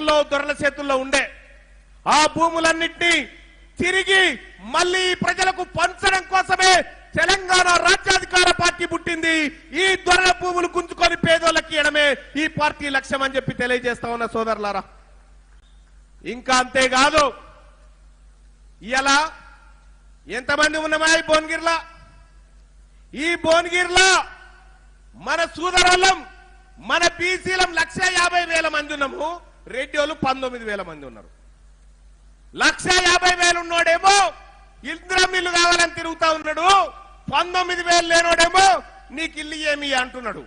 చేతుల్లో దొరల చేతుల్లో ఉండే ఆ భూములన్నింటినీ తిరిగి మళ్ళీ ప్రజలకు పంచడం కోసమే తెలంగాణ రాజ్యాధికార పార్టీ పుట్టింది. ఈ దొరల భూములు గుంజుకొని పేదోళ్ళకి ఇవ్వడమే ఈ పార్టీ లక్ష్యం అని చెప్పి తెలియజేస్తా ఉన్న సోదరులారా. ఇంకా అంతేకాదు, ఇలా ఎంతమంది ఉన్నామా ఈ భువనగిరిలో? ఈ భువనగిరిలో మన సోదరులం మన బీసీలం 150,000 మంది ఉన్నాము. రెడ్డి వాళ్ళు 19,000 మంది ఉన్నారు. 150,000 ఉన్నోడేమో ఇంద్రం ఇల్లు కావాలని తిరుగుతా ఉన్నాడు. 19,000 లేనోడేమో నీకు ఇల్లు ఏమి అంటున్నాడు.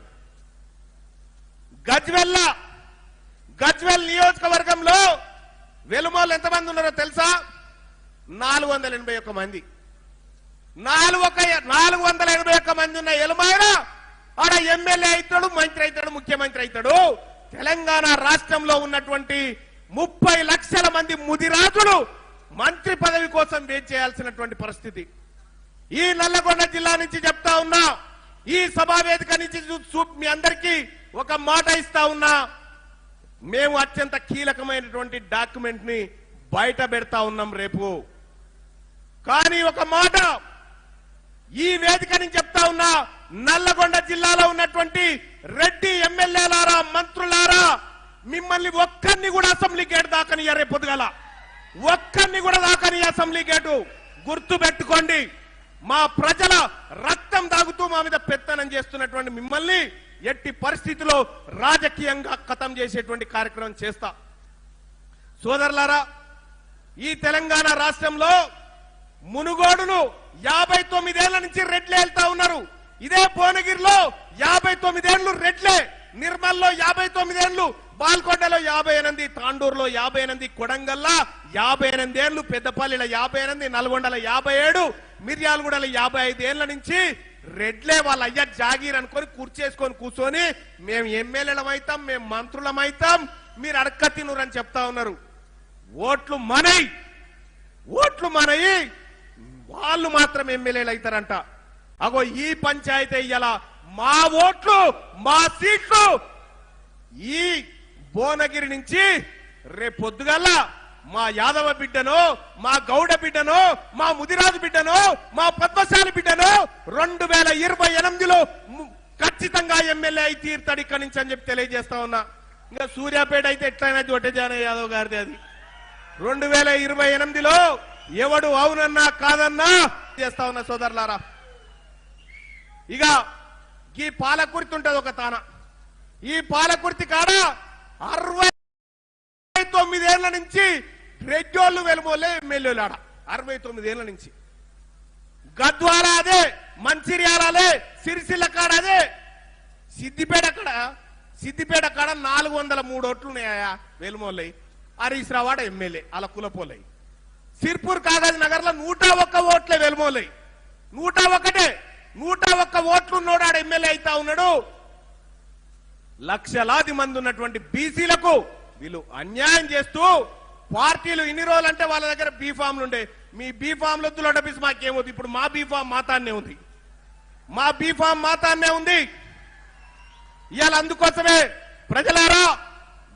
గజ్వెల్ నియోజకవర్గంలో వెలుమోళ్ళు ఎంతమంది ఉన్నారో తెలుసా? 481 మంది. 481 మంది ఉన్న ఎలుమాయన ఆడ ఎమ్మెల్యే అవుతాడు, మంత్రి అవుతాడు, ముఖ్యమంత్రి అవుతాడు. తెలంగాణ రాష్ట్రంలో ఉన్నటువంటి 30 లక్షల మంది ముదిరాజులు మంత్రి పదవి కోసం వెయిట్ చేయాల్సినటువంటి పరిస్థితి. ఈ నల్లగొండ జిల్లా నుంచి చెప్తా ఉన్నా, ఈ సభావేదిక నుంచి మీ అందరికీ ఒక మాట ఇస్తా ఉన్నా, మేము అత్యంత కీలకమైనటువంటి డాక్యుమెంట్ ని బయట పెడతా ఉన్నాం రేపు. కానీ ఒక మాట ఈ వేదిక నుంచి చెప్తా ఉన్నా, నల్లగొండ జిల్లాలో ఉన్నటువంటి రెడ్డి ఎమ్మెల్యేలారా, మంత్రులారా, మిమ్మల్ని ఒక్కరిని కూడా అసెంబ్లీ గేట్ దాకనియ్య. రేపు పొద్దుగాల ఒక్కరిని కూడా దాకని అసెంబ్లీ గేటు. గుర్తు పెట్టుకోండి, మా ప్రజల రక్తం దాగుతూ మా మీద పెత్తనం చేస్తున్నటువంటి మిమ్మల్ని ఎట్టి పరిస్థితిలో రాజకీయంగా ఖతం చేసేటువంటి కార్యక్రమం చేస్తా. సోదరులారా, ఈ తెలంగాణ రాష్ట్రంలో మునుగోడును 59 ఏళ్ల నుంచి రెడ్లే వెళ్తా ఉన్నారు. ఇదే భువనగిరిలో 59 ఏళ్లు రెడ్లే, నిర్మల్లో 59 ఏళ్లు, బాల్కొండలో 58, తాండూరులో 58, కొడంగల్లో 58 ఏళ్లు, పెద్దపల్లిలో 58, నల్గొండలో 57, మిర్యాలగూడలో 55 ఏళ్ల నుంచి రెడ్లే వాళ్ళ అయ్య జాగీర్ అనుకొని కూర్చేసుకొని కూర్చొని మేము ఎమ్మెల్యేలం అవుతాం, మేము మంత్రులం అవుతాం, మీరు అడక్క తినురని చెప్తా ఉన్నారు. ఓట్లు మనయి, వాళ్ళు మాత్రం ఎమ్మెల్యేలు అవుతారంట. అగో ఈ పంచాయతీ ఇయ్యాల మా ఓట్లు, మా సీట్లు ఈ భువనగిరి నుంచి రేపు పొద్దుగల మా యాదవ బిడ్డను, మా గౌడ బిడ్డను, మా ముదిరాజు బిడ్డను, మా పద్మశాలి బిడ్డను 2028లో ఖచ్చితంగా ఎమ్మెల్యే అయి తీర్తాడు ఇక్కడి నుంచి అని చెప్పి తెలియజేస్తా ఉన్నా. ఇంకా సూర్యాపేట అయితే ఎట్లయినా జొట్టెజాన యాదవ్ గారిది అది. 2028లో ఎవడు అవునన్నా కాదన్నా చేస్తా ఉన్నా. సోదరులారా, ఇక ఈ పాలకుర్తి ఉంటది ఒక తాన. ఈ పాలకుర్తి కాడ 69 ఏళ్ల నుంచి రెడ్డోళ్ళు వెలుమోలే ఎమ్మెల్యేలు ఆడ 69 ఏళ్ల నుంచి. గద్వాల అదే, మంచిర్యాల అదే, సిరిసిల్ల కాడ అదే, సిద్దిపేట కాడ 403 ఓట్లు ఉన్నాయా వెలుమోలే. హరీష్ రావు ఆడ ఎమ్మెల్యే అలా కులపోలే. సిర్పూర్ కాగజ్ నగర్ లో 101 ఓట్లే వెలుమోలే. 101 ఓట్లు ఉన్నాడు ఆడ ఎమ్మెల్యే అయితా ఉన్నాడు. లక్షలాది మంది ఉన్నటువంటి బీసీలకు వీళ్ళు అన్యాయం చేస్తూ పార్టీలు ఇన్ని రోజులంటే వాళ్ళ దగ్గర బీఫామ్లు ఉండే. మీ బీఫామ్లు వద్దు లొడబీస్ మాకేమవుతుంది. ఇప్పుడు మా బీఫామ్ మాతాన్నే ఉంది. ఇవాళ అందుకోసమే ప్రజలారా,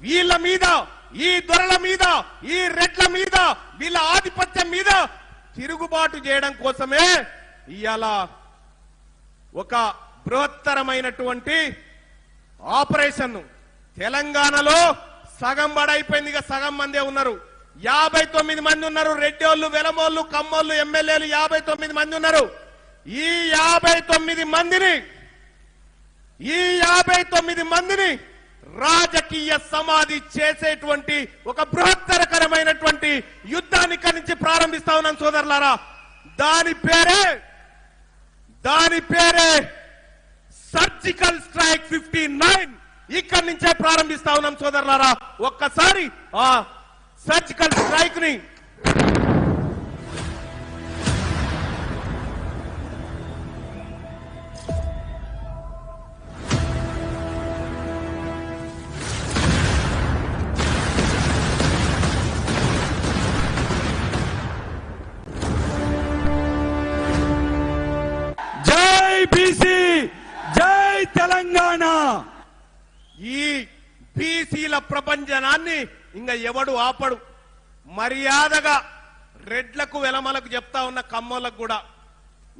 వీళ్ళ మీద, ఈ దొరల మీద, ఈ రెడ్ల మీద, వీళ్ళ ఆధిపత్యం మీద తిరుగుబాటు చేయడం కోసమే ఇవాళ ఒక బృహత్తరమైనటువంటి ఆపరేషన్. తెలంగాణలో సగం బడైపోయింది, ఇక సగం మందే ఉన్నారు. 59 మంది ఉన్నారు. రెడ్డోళ్ళు, వెలమోళ్ళు, కమ్మోళ్ళు ఎమ్మెల్యేలు 59 మంది ఉన్నారు. ఈ 59 మందిని రాజకీయ సమాధి చేసేటువంటి ఒక బృహత్తరకరమైనటువంటి యుద్ధాన్ని ఇక్కడి నుంచి ప్రారంభిస్తా ఉన్నాం సోదరులారా. దాని పేరే సర్జికల్ స్ట్రైక్ 59. ఇక్కడి నుంచే ప్రారంభిస్తా ఉన్నాం సోదరులారా. ఒక్కసారి ఆ సర్జికల్ స్ట్రైక్ ని బీసీ జై తెలంగాణ. ఈ బీసీల ప్రపంచనాన్ని ఇంకా ఎవడు ఆపడు. మర్యాదగా రెడ్లకు వెలమలకు చెప్తా ఉన్న కమ్మోళ్ళకు కూడా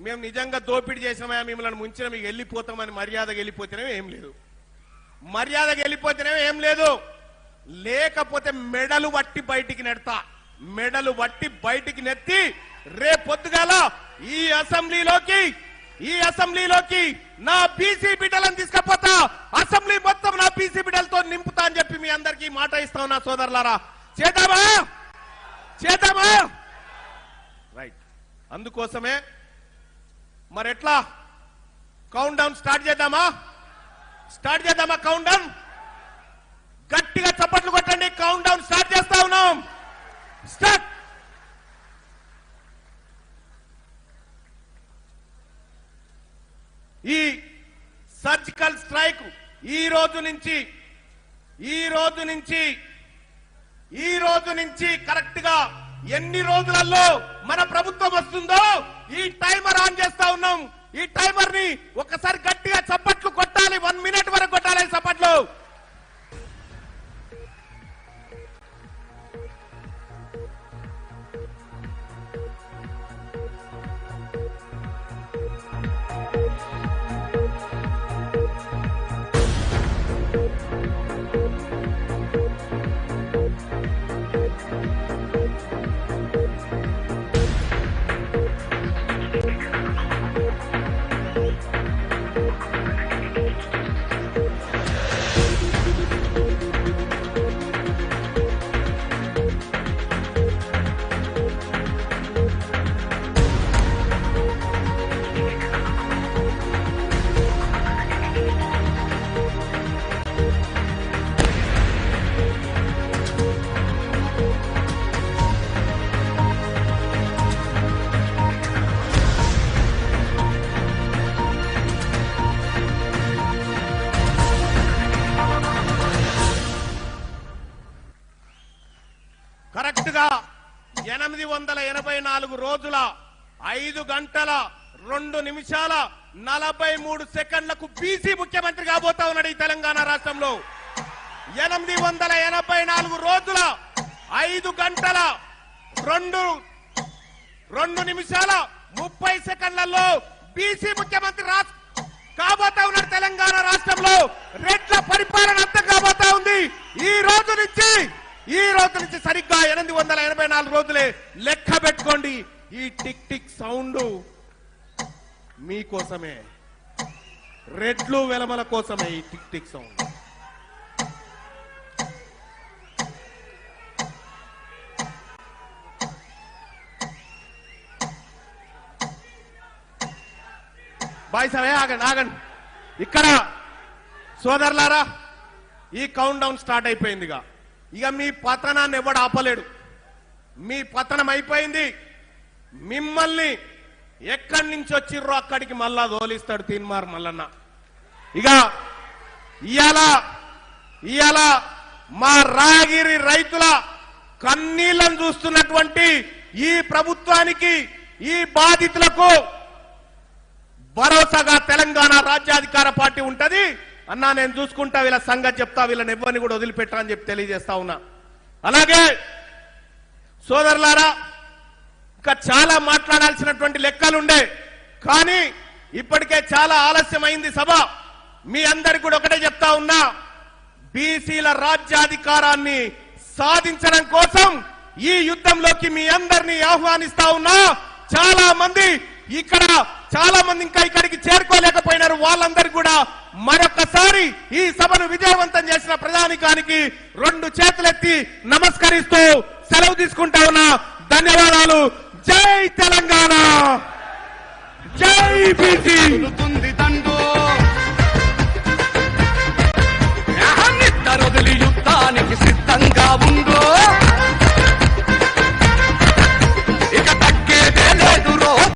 మేము నిజంగా దోపిడీ చేసినామా, మిమ్మల్ని ముంచిన మీకు వెళ్ళిపోతామని మర్యాదగా వెళ్ళిపోతేనే ఏం లేదు, మర్యాదగా వెళ్ళిపోతేనే ఏం లేదు. లేకపోతే మెడలు వట్టి బయటికి నెడతా, మెడలు వట్టి బయటికి నెత్తి రేపొద్దుగాల ఈ అసెంబ్లీలోకి నా బీసీ బిడ్డలను తీసుకపోతా, అసెంబ్లీ మొత్తం నా బీసీ బిడ్డలతో నింపుతా అని చెప్పి మీ అందరికీ మాట ఇస్తా ఉన్నా సోదరులారా. చేద్దామా? రైట్. అందుకోసమే మరి ఎట్లా కౌంట్ డౌన్ స్టార్ట్ చేద్దామా? కౌంట్ డౌన్ గట్టిగా చప్పట్లు కొట్టండి. కౌంట్ డౌన్ స్టార్ట్ చేస్తా ఉన్నాం. స్టార్ట్. ఈ సర్జికల్ స్ట్రైక్ ఈ రోజు నుంచి కరెక్ట్ గా ఎన్ని రోజులలో మన ప్రభుత్వం వస్తుందో ఈ టైమర్ ఆన్ చేస్తా ఉన్నాం. ఈ టైమర్ ని ఒకసారి గట్టిగా చప్పట్లు కొట్టాలి. 1 మినిట్ వరకు కొట్టాలి చప్పట్లు. కరెక్ట్ గా 884 రోజుల 5 గంటల 2 నిమిషాల 43 సెకండ్లకు బీసీ ముఖ్యమంత్రి కాబోతా ఉన్నాడు ఈ తెలంగాణ రాష్ట్రంలో. 884 రోజుల 5 గంటల 2 నిమిషాల 30 సెకండ్లలో బీసీ ముఖ్యమంత్రి కాబోతా ఉన్నాడు తెలంగాణ రాష్ట్రంలో. రెడ్ల పరిపాలన అంతా కాబోతా ఉంది. ఈ రోజు నుంచి సరిగ్గా 884 రోజులే లెక్క పెట్టుకోండి. ఈ టిక్ టిక్ సౌండ్ మీకోసమే, రెడ్లు వెలమల కోసమే ఈ tick tick sound. Bye sir ఆగండి. ఇక్కడ సోదరులారా ఈ కౌంట్ డౌన్ స్టార్ట్ అయిపోయింది. ఇక మీ పతనాన్ని ఎవడు ఆపలేడు. మీ పతనం అయిపోయింది. మిమ్మల్ని ఎక్కడి నుంచి వచ్చిర్రో అక్కడికి మళ్ళా దోలిస్తాడు తీన్మార్ మల్లన్న. ఇక ఇయాల మా రాగిరి రైతుల కన్నీళ్లను చూస్తున్నటువంటి ఈ ప్రభుత్వానికి, ఈ బాధితులకు భరోసాగా తెలంగాణ రాజ్యాధికార పార్టీ ఉంటది అన్నా. నేను చూసుకుంటా, వీళ్ళ సంగతి చెప్తా, వీళ్ళని ఎవరిని కూడా వదిలిపెట్టా అని చెప్పి తెలియజేస్తా ఉన్నా. అలాగే సోదరులారా ఇంకా చాలా మాట్లాడాల్సినటువంటి లెక్కలుండే, కానీ ఇప్పటికే చాలా ఆలస్యమైంది సభ. మీ అందరికి కూడా ఒకటే చెప్తా ఉన్నా, బీసీల రాజ్యాధికారాన్ని సాధించడం కోసం ఈ యుద్ధంలోకి మీ అందరినీ ఆహ్వానిస్తా ఉన్నా. చాలా మంది ఇంకా ఇక్కడికి చేరుకోలేకపోయినారు. వాళ్ళందరికీ కూడా మరొకసారి ఈ సభను విజయవంతం చేసిన ప్రధానికానికి 2 చేతులెత్తి నమస్కరిస్తూ సెలవు తీసుకుంటా ఉన్నా. ధన్యవాదాలు. జై తెలంగాణ, జై బీసీ.